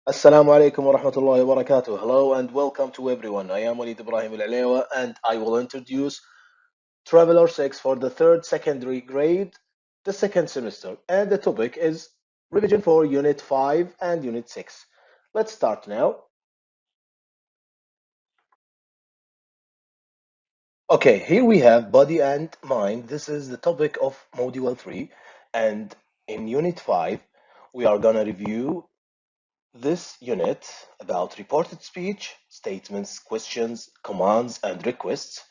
Assalamu alaikum wa rahmatullahi wa barakatuh. Hello and welcome to everyone. I am Walid Ibrahim Al and I will introduce Traveler 6 for the third secondary grade, the second semester. And the topic is revision for Unit 5 and Unit 6. Let's start now. Okay, here we have body and mind. This is the topic of Module 3. And in Unit 5, we are gonna review this unit about reported speech, statements, questions, commands, and requests,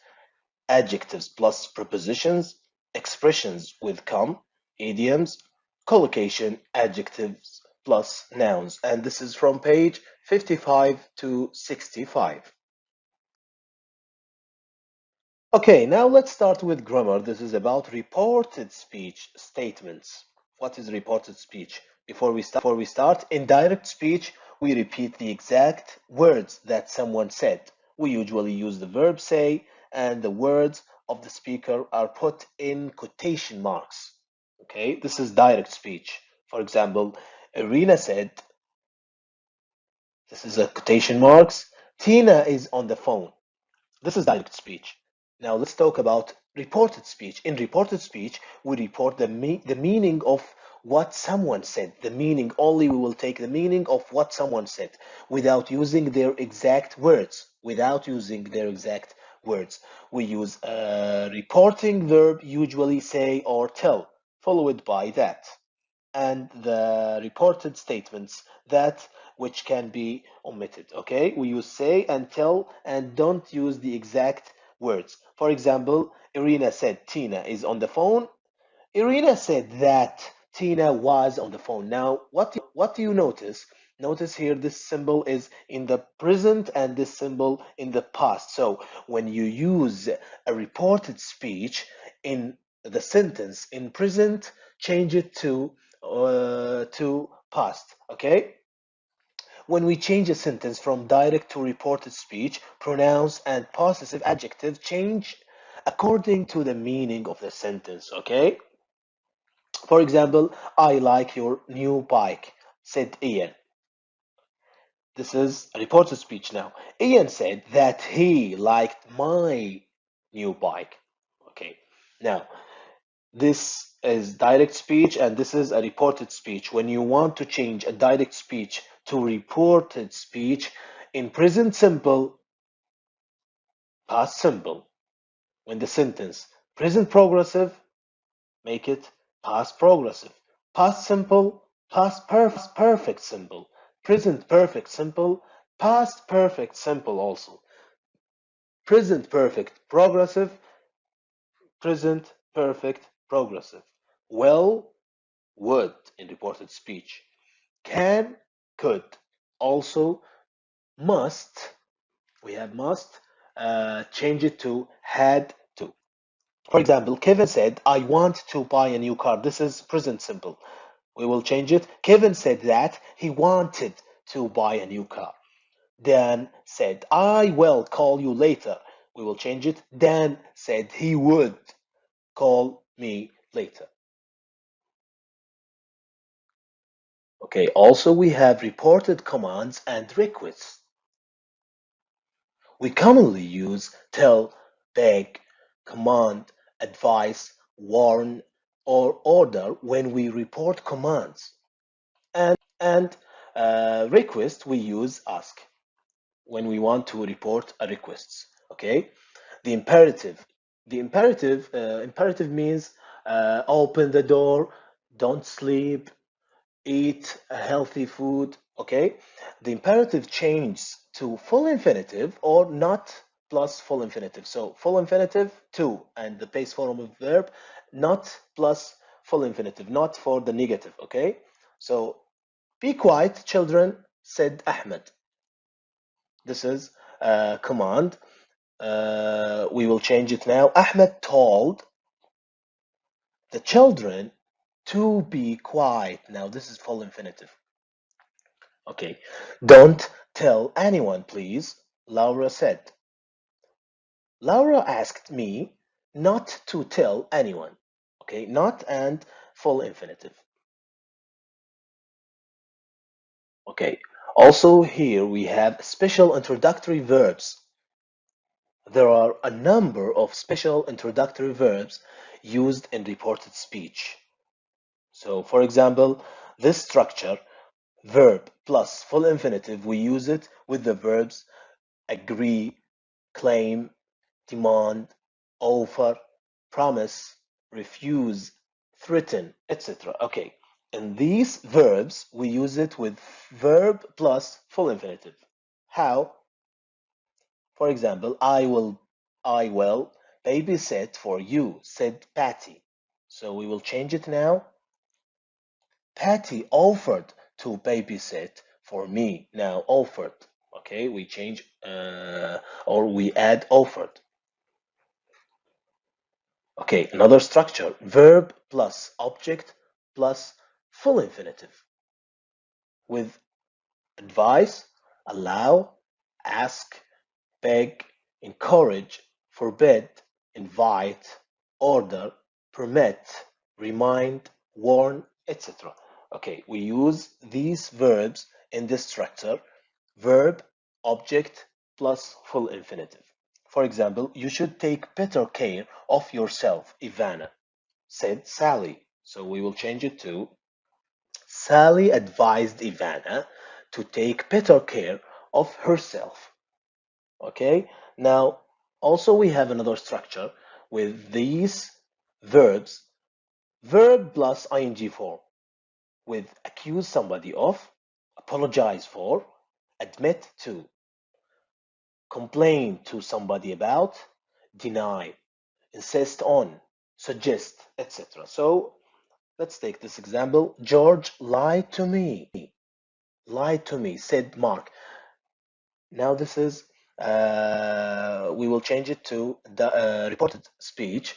adjectives plus prepositions, expressions with come, idioms, collocation, adjectives plus nouns. And this is from page 55 to 65. Okay, now let's start with grammar. This is about reported speech statements. What is reported speech? Before we start, in direct speech, we repeat the exact words that someone said. We usually use the verb say, and the words of the speaker are put in quotation marks. Okay, this is direct speech. For example, Irina said, this is a quotation marks, Tina is on the phone. This is direct speech. Now let's talk about reported speech. In reported speech, we report the meaning of what someone said. The meaning only, we will take the meaning of what someone said without using their exact words. Without using their exact words. We use a reporting verb, usually say or tell, followed by that, and the reported statements that which can be omitted. Okay, we use say and tell and don't use the exact words. For example, Irina said Tina is on the phone. Irina said that Tina was on the phone. Now what do you notice? Notice here this symbol is in the present and this symbol in the past. So when you use a reported speech in the sentence in present, change it to past. Okay, when we change a sentence from direct to reported speech, pronouns and possessive adjective change according to the meaning of the sentence. Okay, for example, I like your new bike, said Ian. This is a reported speech now. Ian said that he liked my new bike. Okay, now this is direct speech and this is a reported speech. When you want to change a direct speech to reported speech, in present simple, past simple. When the sentence present progressive, make it past progressive. Past simple, past perfect simple. Present perfect simple, past perfect simple also. Present perfect progressive, present perfect progressive. Will, would in reported speech. Can, could. Also, must, we have must, change it to had to. For example, Kevin said, I want to buy a new car. This is present simple. We will change it. Kevin said that he wanted to buy a new car. Dan said, I will call you later. We will change it. Dan said he would call me later. Okay, also we have reported commands and requests. We commonly use tell, beg, command, advise, warn, or order when we report commands. And request, we use ask when we want to report a request. Okay, the imperative. Imperative means open the door, don't sleep, eat a healthy food. Okay, the imperative changes to full infinitive or not plus full infinitive. So full infinitive to and the base form of verb, not plus full infinitive, not for the negative. Okay, so be quiet, children, said Ahmed. This is a command. We will change it now. Ahmed told the children to be quiet. Now this is full infinitive. Okay. Don't tell anyone, please, Laura said. Laura asked me not to tell anyone. Okay, not and full infinitive. Okay. Also, here we have special introductory verbs. There are a number of special introductory verbs used in reported speech. So, for example, this structure, verb plus full infinitive, we use it with the verbs agree, claim, demand, offer, promise, refuse, threaten, etc. Okay, in these verbs, we use it with verb plus full infinitive. How? For example, I will babysit for you, said Patty. So we will change it now. Patty offered to babysit for me. Now offered. Okay, we change or we add offered. Okay, another structure. Verb plus object plus full infinitive with advise, allow, ask, beg, encourage, forbid, invite, order, permit, remind, warn, etc. Okay, we use these verbs in this structure, verb, object, plus full infinitive. For example, you should take better care of yourself, Ivana, said Sally. So we will change it to Sally advised Ivana to take better care of herself. Okay, now also we have another structure with these verbs, verb plus ing form, with accuse somebody of, apologize for, admit to, complain to somebody about, deny, insist on, suggest, etc. So let's take this example. George lied to me. Lied to me, said Mark. Now this is, we will change it to the reported speech.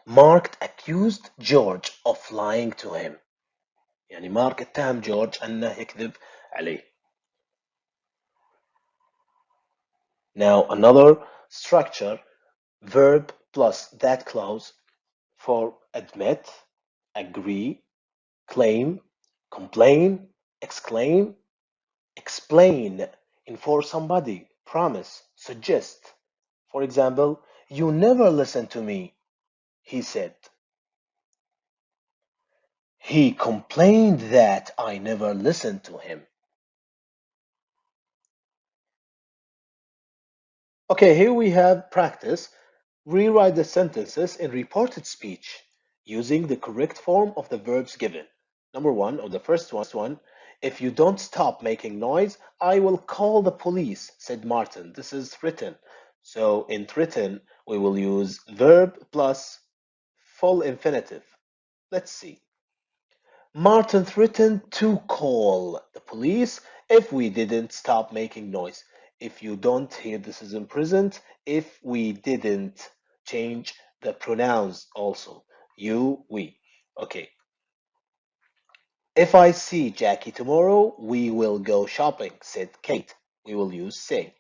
Mark accused George of lying to him. يعني مارك اتهم جورج أنه يكذب عليه. Now another structure, verb plus that clause for admit, agree, claim, complain, exclaim, explain, inform somebody, promise, suggest. For example, you never listen to me, he said. He complained that I never listened to him. Okay, here we have practice. Rewrite the sentences in reported speech using the correct form of the verbs given. Number one, or the first one, if you don't stop making noise, I will call the police, said Martin. This is threaten. So in threaten, we will use verb plus full infinitive. Let's see. Martin threatened to call the police if we didn't stop making noise. If you don't hear this is in present, if we didn't change the pronouns also. You, we. Okay. If I see Jackie tomorrow, we will go shopping, said Kate. We will use say.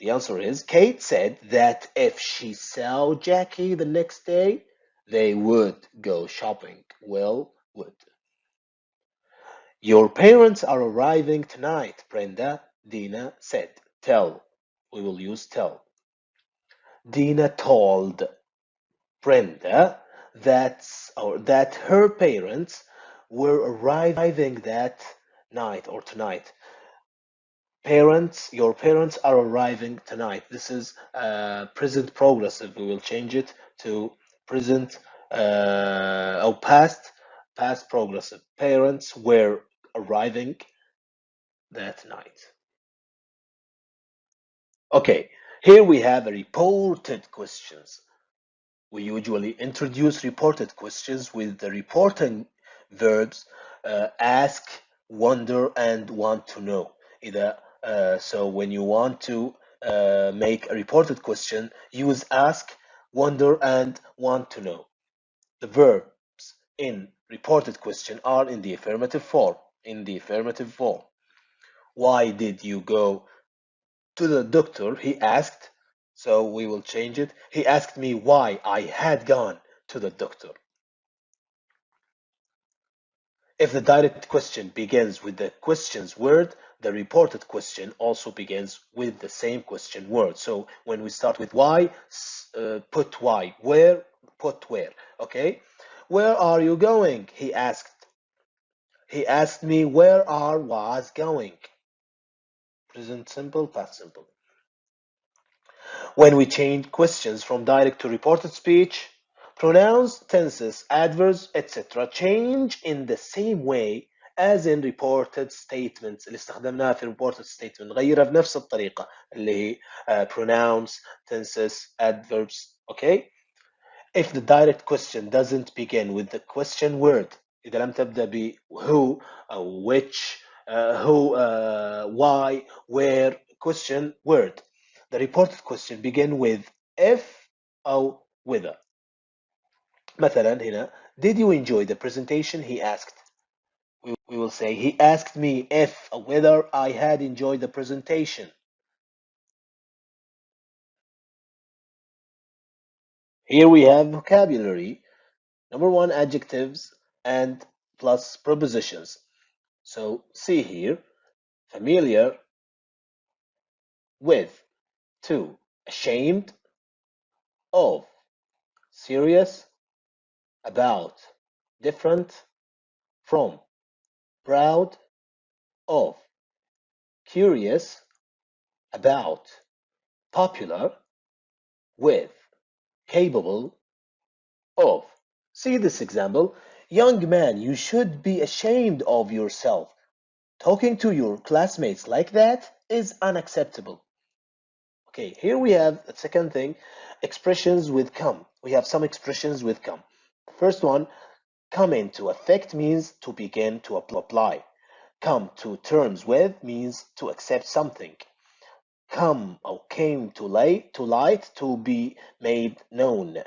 The answer is Kate said that if she saw Jackie the next day, they would go shopping. Well, would. Your parents are arriving tonight, Brenda, Dina said. Tell. We will use tell. Dina told Brenda that her parents were arriving that night or tonight. Parents, your parents are arriving tonight. This is present progressive. We will change it to present or past progressive. Parents were arriving that night. Okay, here we have a reported questions. We usually introduce reported questions with the reporting verbs ask, wonder, and want to know. So when you want to make a reported question, use ask, wonder, and want to know. The verbs in reported question are in the affirmative form. In the affirmative form. Why did you go to the doctor? He asked. So we will change it. He asked me why I had gone to the doctor. If the direct question begins with the question's word, the reported question also begins with the same question word. So when we start with why, put why. Where, put where. Okay? Where are you going? He asked. He asked me where I was going. Present simple, past simple. When we change questions from direct to reported speech, pronouns, tenses, adverbs, etc. change in the same way as in reported statements اللي استخدمناها في reported statement نغيرها بنفس الطريقة اللي هي pronouns, tenses, adverbs. Okay? If the direct question doesn't begin with the question word, إذا لم تبدأ ب who, which, who, why, where, question word, the reported question begin with if أو whether. مثلا هنا, did you enjoy the presentation? He asked. We will say he asked me if whether I had enjoyed the presentation. Here we have vocabulary. Number one, adjectives and plus prepositions. So see here, familiar with, two, ashamed of, serious about, different from, proud of, curious about, popular with, capable of. See this example. Young man, you should be ashamed of yourself. Talking to your classmates like that is unacceptable. Okay, here we have the second thing, expressions with come. We have some expressions with come. First one, come into effect means to begin to apply. Come to terms with means to accept something. Come or came to light, to be made known.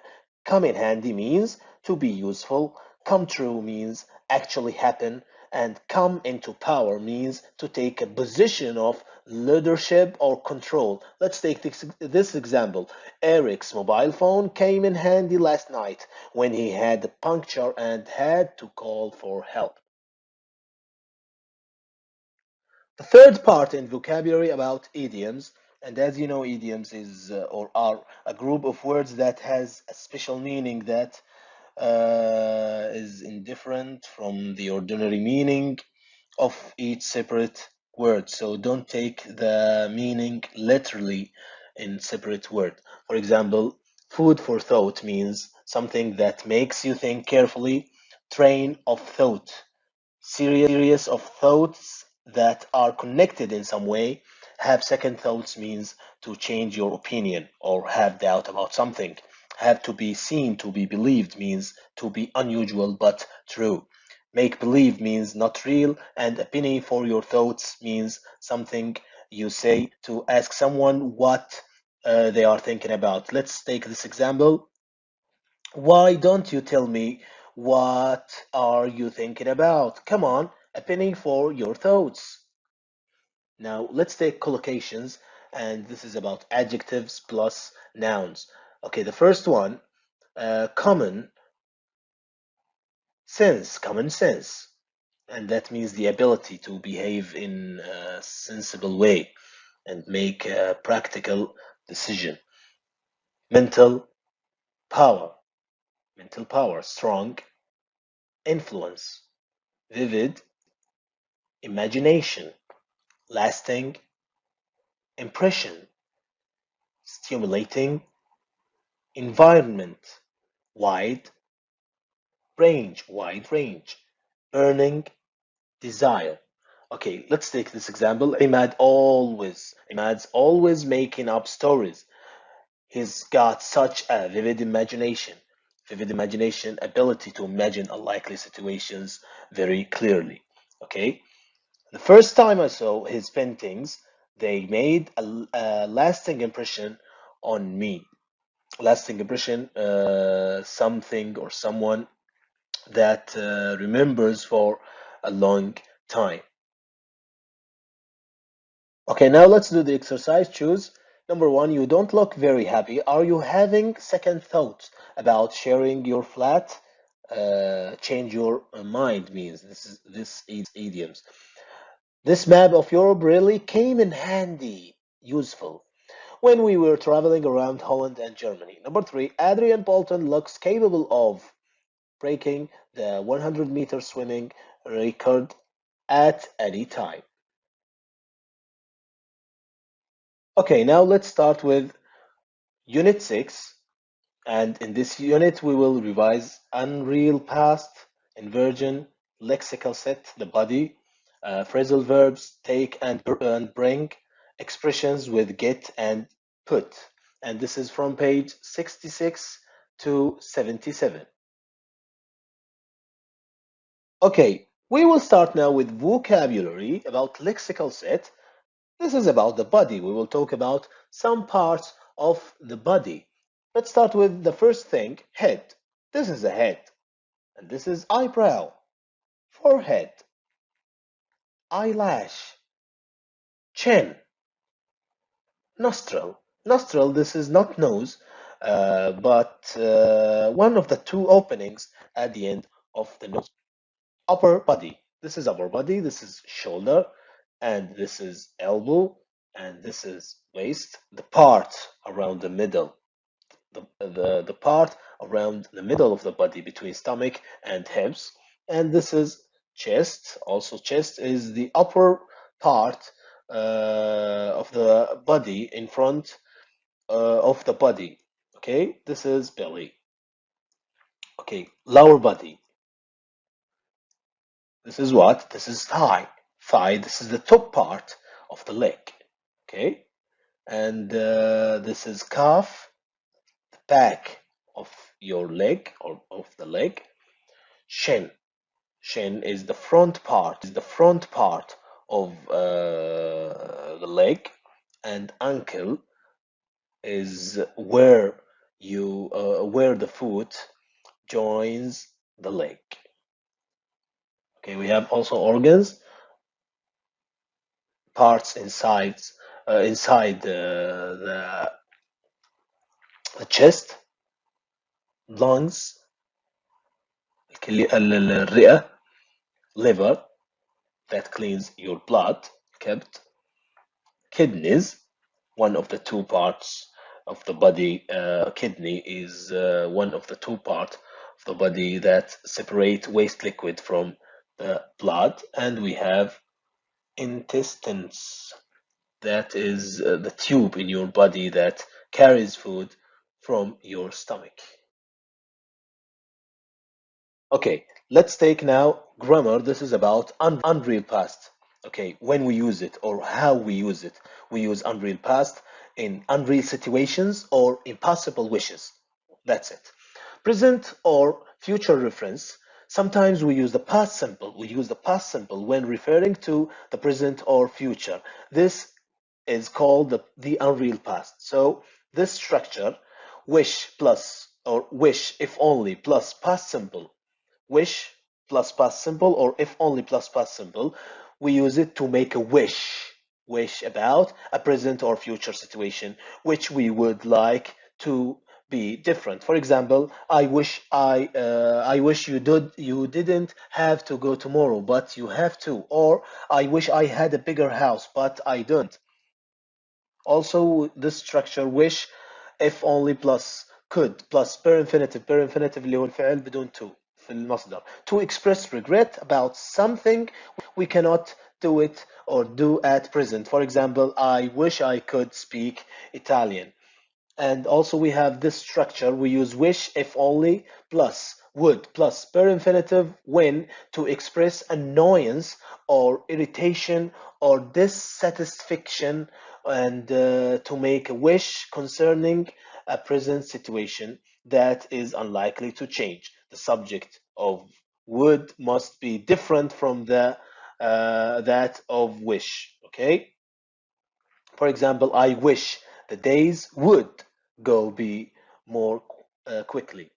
Come in handy means to be useful. Come true means actually happen. And come into power means to take a position of leadership or control. Let's take this example. Eric's mobile phone came in handy last night when he had a puncture and had to call for help. The third part in vocabulary about idioms, and as you know, idioms is or are a group of words that has a special meaning that is indifferent from the ordinary meaning of each separate word. So don't take the meaning literally in separate word. For example, food for thought means something that makes you think carefully. Train of thought, series of thoughts that are connected in some way. Have second thoughts means to change your opinion or have doubt about something. Have to be seen to be believed means to be unusual but true. Make believe means not real, and a penny for your thoughts means something you say to ask someone what they are thinking about. Let's take this example. Why don't you tell me what are you thinking about? Come on, a penny for your thoughts. Now let's take collocations, and this is about adjectives plus nouns. Okay, the first one, common sense, and that means the ability to behave in a sensible way and make a practical decision. Mental power, strong, influence, vivid, imagination, lasting, impression, stimulating, environment, wide range, earning, desire. Okay, let's take this example. Imad's always making up stories. He's got such a vivid imagination. Ability to imagine unlikely situations very clearly. Okay, the first time I saw his paintings, they made a lasting impression on me. Something or someone that remembers for a long time. Okay, now let's do the exercise. Choose. Number one, you don't look very happy. Are you having second thoughts about sharing your flat change your mind means. This idioms. This map of Europe really came in handy, useful, when we were traveling around Holland and Germany. Number three, Adrian Bolton looks capable of breaking the 100-meter swimming record at any time. Okay, now let's start with Unit 6. And in this unit, we will revise unreal past, inversion, lexical set, the body, phrasal verbs, take and bring, expressions with get and put. And this is from page 66 to 77. Okay, we will start now with vocabulary about lexical set. This is about the body. We will talk about some parts of the body. Let's start with the first thing, head. This is a head. And this is eyebrow, forehead, eyelash, chin, nostril. Nostril, this is not nose, but one of the two openings at the end of the nose. Upper body. This is upper body, this is shoulder, and this is elbow, and this is waist, the part around the middle. The part around the middle of the body between stomach and hips, and this is chest. Also, chest is the upper part of the body in front of the body. Okay, this is belly. Okay, lower body. This is what? This is thigh. Thigh. This is the top part of the leg. Okay, and this is calf, the back of your leg or of the leg. Shin. Shin is the front part, of the leg, and ankle is where the foot joins the leg. Okay, we have also organs, parts inside the chest, lungs, الرئة, liver that cleans your blood, kept, kidneys, one of the two parts of the body. Kidney is one of the two parts of the body that separate waste liquid from the blood. And we have intestines, that is the tube in your body that carries food from your stomach. Okay, let's take now grammar. This is about unreal past. Okay, when we use it or how we use it. We use unreal past in unreal situations or impossible wishes. That's it. Present or future reference. Sometimes we use the past simple. We use the past simple when referring to the present or future. This is called the unreal past. So this structure, wish plus or wish if only plus past simple, wish plus past simple, or if only plus past simple, we use it to make a wish about a present or future situation which we would like to be different. For example, I wish you didn't have to go tomorrow, but you have to. Or I wish I had a bigger house, but I don't. Also, this structure wish if only plus could plus per infinitive. Per infinitive اللي هو الفعل بدون to في المصدر. To express regret about something we cannot do it or do at present. For example, I wish I could speak Italian. And also we have this structure. We use wish if only plus would plus per infinitive when to express annoyance or irritation or dissatisfaction, and to make a wish concerning a present situation that is unlikely to change. The subject of would must be different from the that of wish. Okay. For example, I wish the days would go be more quickly.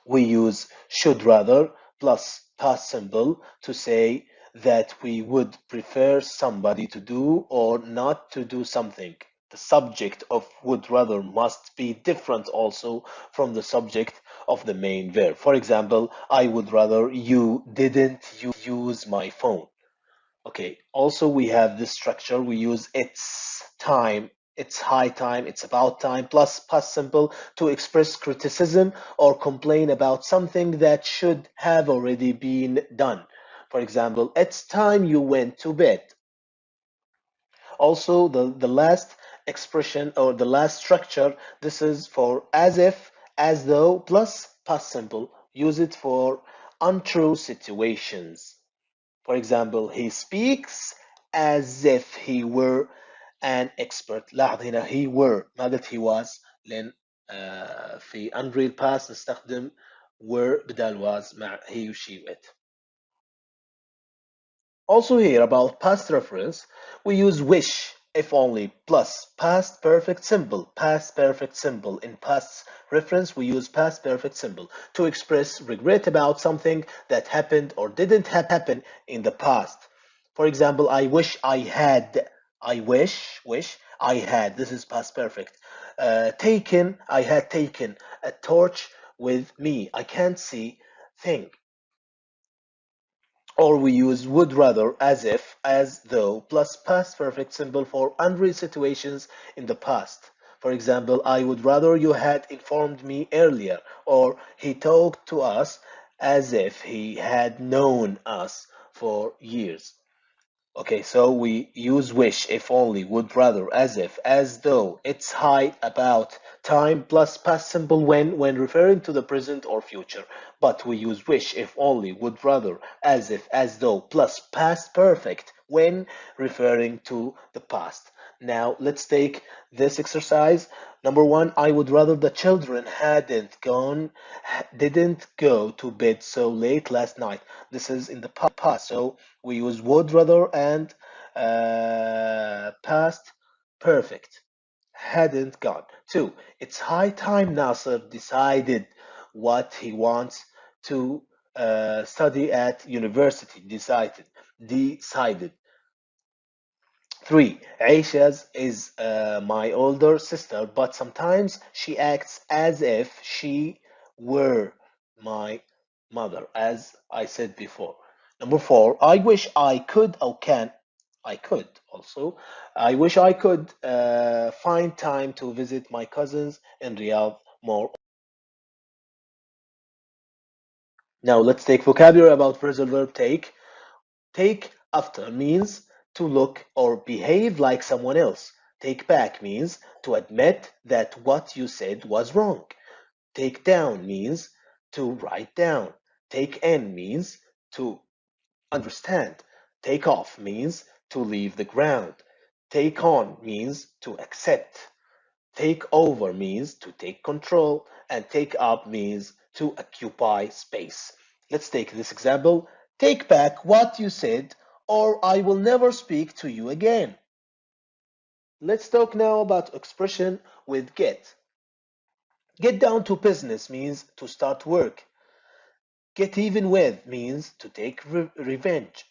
We use should rather plus past simple to say that we would prefer somebody to do or not to do something. The subject of would rather must be different also from the subject of the main verb. For example, I would rather you didn't use my phone. Okay, also we have this structure. We use it's time, it's high time, it's about time, plus past simple to express criticism or complain about something that should have already been done. For example, it's time you went to bed. Also, the last expression or the last structure, this is for as if, as though, plus past simple. Use it for untrue situations. For example, he speaks as if he were an expert. لاحظ هنا he were ما قلت he was لأن في unreal past نستخدم were بدال was مع he و she و it. Also here about past reference, we use wish if only plus past perfect simple. Past perfect simple. In past reference, we use past perfect simple to express regret about something that happened or didn't happen in the past. For example, I wish I had. I wish I had. This is past perfect. Taken, I had taken a torch with me. I can't see thing. Or we use would rather, as if, as though, plus past perfect simple for unreal situations in the past. For example, I would rather you had informed me earlier, or he talked to us as if he had known us for years. Okay, so we use wish, if only, would rather, as if, as though, it's high, about, time, plus past simple when referring to the present or future. But we use wish, if only, would rather, as if, as though, plus past perfect when referring to the past. Now let's take this exercise. Number one, I would rather the children didn't go to bed so late last night. This is in the past, so we use would rather and past perfect. Hadn't gone. Two, it's high time Nasser decided what he wants to study at university. Decided. Three, Aisha's is my older sister, but sometimes she acts as if she were my mother, as I said before. Number four, I wish I could or can. I could also. I wish I could find time to visit my cousins in Riyadh more. Now let's take vocabulary about phrasal verb take. Take after means to look or behave like someone else. Take back means to admit that what you said was wrong. Take down means to write down. Take in means to understand. Take off means to leave the ground. Take on means to accept. Take over means to take control. And take up means to occupy space. Let's take this example. Take back what you said, or I will never speak to you again. Let's talk now about expression with get. Get down to business means to start work. Get even with means to take revenge.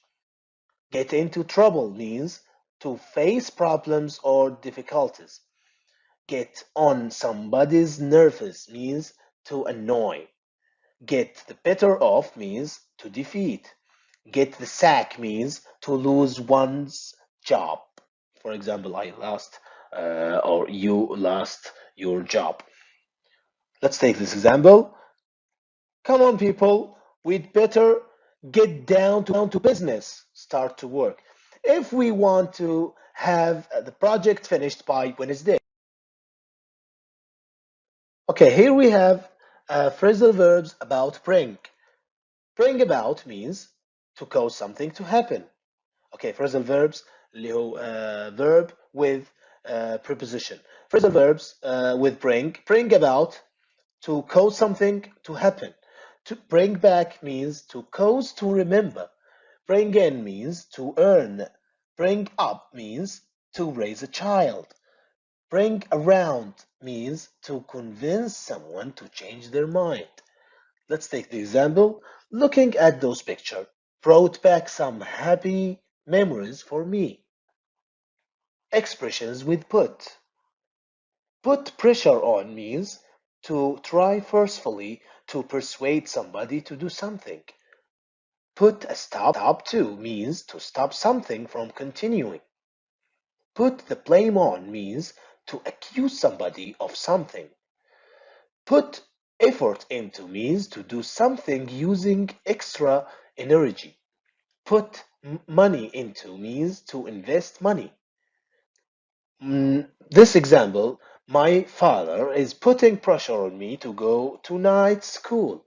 Get into trouble means to face problems or difficulties. Get on somebody's nerves means to annoy. Get the better of means to defeat. Get the sack means to lose one's job. For example, I lost or you lost your job. Let's take this example. Come on, people, we'd better get down to business, start to work, if we want to have the project finished by Wednesday. Okay, here we have phrasal verbs about bring. Bring about means to cause something to happen. Okay, phrasal verbs اللي هو verb with preposition. Phrasal verbs with bring about to cause something to happen. To bring back means to cause to remember. Bring in means to earn. Bring up means to raise a child. Bring around means to convince someone to change their mind. Let's take the example. Looking at those pictures brought back some happy memories for me. Expressions with put. Put pressure on means to try forcefully to persuade somebody to do something. Put a stop to means to stop something from continuing. Put the blame on means to accuse somebody of something. Put effort into means to do something using extra energy. Put money into means to invest money. This example, my father is putting pressure on me to go to night school.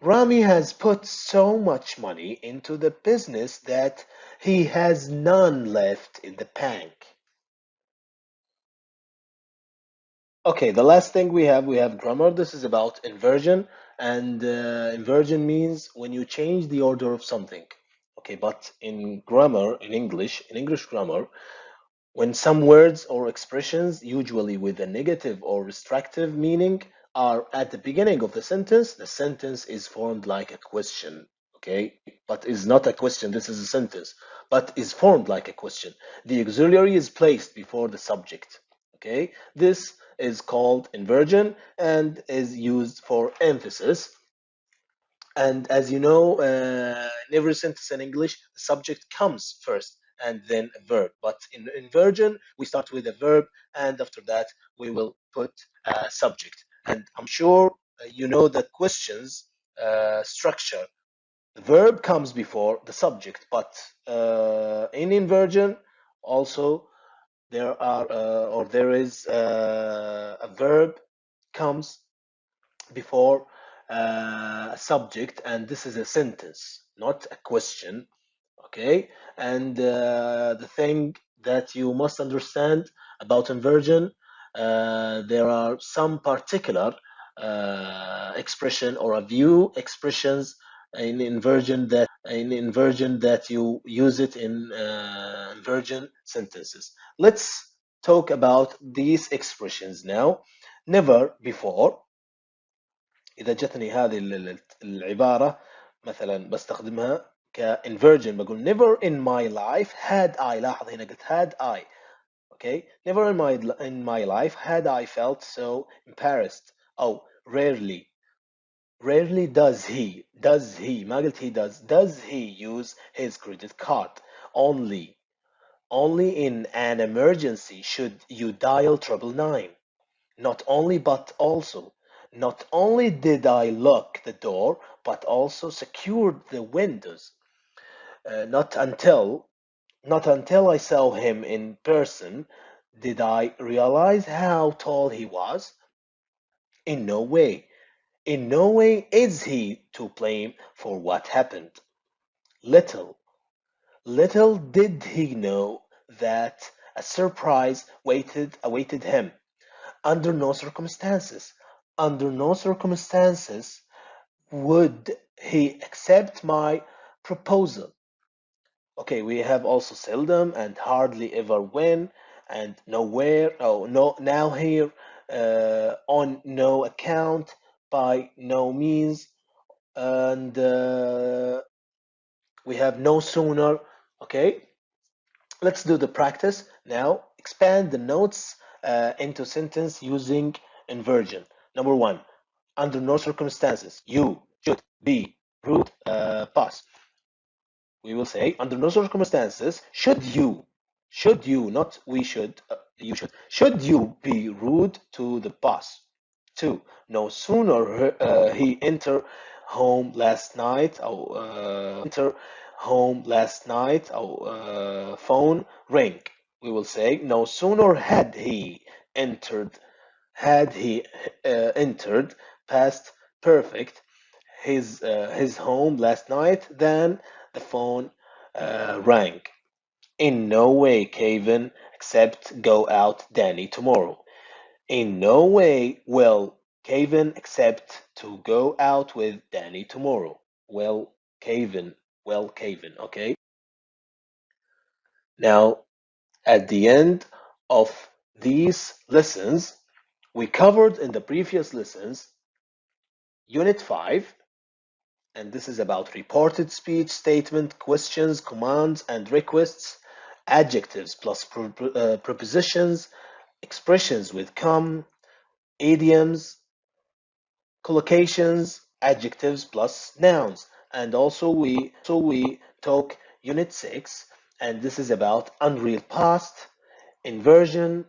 Rami has put so much money into the business that he has none left in the bank. Okay, the last thing we have grammar. This is about inversion, and inversion means when you change the order of something. Okay, but in grammar, in English grammar, when some words or expressions, usually with a negative or restrictive meaning, are at the beginning of the sentence is formed like a question, okay? But is not a question, this is a sentence, but is formed like a question. The auxiliary is placed before the subject, okay? This is called inversion and is used for emphasis. And as you know, in every sentence in English, the subject comes first and then a verb. But in inversion, we start with a verb, and after that, we will put a subject. And I'm sure you know the questions structure. The verb comes before the subject, but in inversion, also there is a verb comes before a subject, and this is a sentence, not a question. Okay, and the thing that you must understand about inversion, there are some particular expression or a few expressions in inversion that you use it in inversion sentences. Let's talk about these expressions now. Never before. إذا جتني هذه العبارة مثلا بستخدمها كinversion، بقول never in my life had I. لاحظ هنا قلت had I. Okay, never in my life had I felt so embarrassed. Oh, rarely does he ما قلت he does he use his credit card. Only in an emergency should you dial 999. Not only, but also. Not only did I lock the door, but also secured the windows. Not until I saw him in person did I realize how tall he was. In no way, in no way is he to blame for what happened. Little, little did he know that a surprise awaited him. Under no circumstances, under no circumstances would he accept my proposal. Okay, we have also seldom and hardly ever when and nowhere. Oh, no, now here, on no account, by no means, and we have no sooner. Okay, let's do the practice now. Expand the notes into sentence using inversion. Number one, under no circumstances you should be rude. Pause. We will say under no circumstances should you, not we should, you should you be rude to the boss. Two, no sooner he enter home last night or phone ring. We will say no sooner had he entered past perfect his home last night than the phone rang. In no way, Kevin, except go out Danny tomorrow. In no way will Kevin accept to go out with Danny tomorrow. Kevin, Kevin, okay? Now, at the end of these lessons, we covered in the previous lessons Unit 5, and this is about reported speech, statement, questions, commands, and requests, adjectives plus prepositions, expressions with come, idioms, collocations, adjectives plus nouns. And also we talk unit 6, and this is about unreal past, inversion,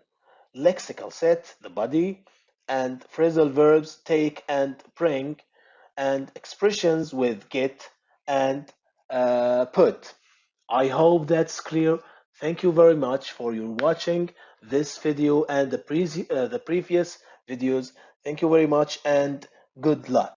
lexical set, the body, and phrasal verbs take and bring, and expressions with get and put. I hope that's clear. Thank you very much for your watching this video and the previous videos. Thank you very much and good luck.